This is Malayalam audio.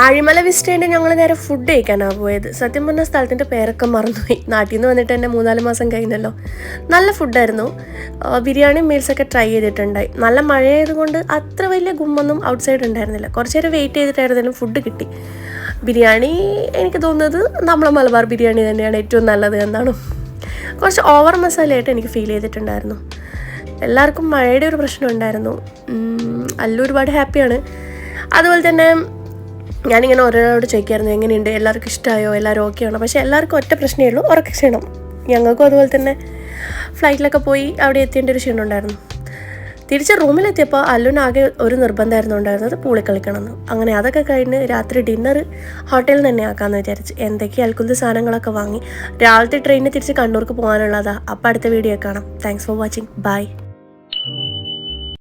ആഴിമല വിസ്റ്റേൻ്റെ ഞങ്ങൾ നേരെ ഫുഡ് കഴിക്കാനാണ് പോയത്. സത്യം പറഞ്ഞ സ്ഥലത്തിൻ്റെ പേരൊക്കെ മറന്നുപോയി. നാട്ടിൽ നിന്ന് വന്നിട്ട് തന്നെ 3-4 മാസം കഴിഞ്ഞല്ലോ. നല്ല ഫുഡായിരുന്നു. ബിരിയാണി മീൽസൊക്കെ ട്രൈ ചെയ്തിട്ടുണ്ടായി. നല്ല മഴയായതുകൊണ്ട് അത്ര വലിയ ഗുമ്മൊന്നും ഔട്ട് സൈഡ് ഉണ്ടായിരുന്നില്ല. കുറച്ച് നേരം വെയിറ്റ് ചെയ്തിട്ടായിരുന്നാലും ഫുഡ് കിട്ടി. ബിരിയാണി എനിക്ക് തോന്നുന്നത് നമ്മളെ മലബാർ ബിരിയാണി തന്നെയാണ് ഏറ്റവും നല്ലത് എന്നാണ്. കുറച്ച് ഓവർ മസാലയായിട്ട് എനിക്ക് ഫീൽ ചെയ്തിട്ടുണ്ടായിരുന്നു. എല്ലാവർക്കും മഴയുടെ ഒരു പ്രശ്നം ഉണ്ടായിരുന്നു. അല്ലു ഒരുപാട് ഹാപ്പിയാണ്. അതുപോലെ തന്നെ ഞാനിങ്ങനെ ഓരോരോട് ചോദിക്കായിരുന്നു എങ്ങനെയുണ്ട്, എല്ലാവർക്കും ഇഷ്ടമായോ, എല്ലാവരും ഓക്കെയാണോ. പക്ഷേ എല്ലാവർക്കും ഒറ്റ പ്രശ്നമേ ഉള്ളൂ, ഉറക്ക ക്ഷീണം. ഞങ്ങൾക്കും അതുപോലെ തന്നെ ഫ്ലൈറ്റിലൊക്കെ പോയി അവിടെ എത്തേണ്ട ഒരു ക്ഷീണം ഉണ്ടായിരുന്നു. തിരിച്ച് റൂമിലെത്തിയപ്പോൾ അല്ലുവിനാകെ ഒരു നിർബന്ധമായിരുന്നു ഉണ്ടായിരുന്നത്, പൂളി കളിക്കണമെന്ന്. അങ്ങനെ അതൊക്കെ കഴിഞ്ഞ് രാത്രി ഡിന്നർ ഹോട്ടലിൽ തന്നെ ആക്കാമെന്ന് വിചാരിച്ച് എന്തൊക്കെ അൽക്കുലത്തെ സാധനങ്ങളൊക്കെ വാങ്ങി രാവിലത്തെ ട്രെയിനിന് തിരിച്ച് കണ്ണൂർക്ക് പോകാനുള്ളതാണ്. അപ്പോൾ അടുത്ത വീഡിയോ കാണാം. Thanks for watching. ബൈ.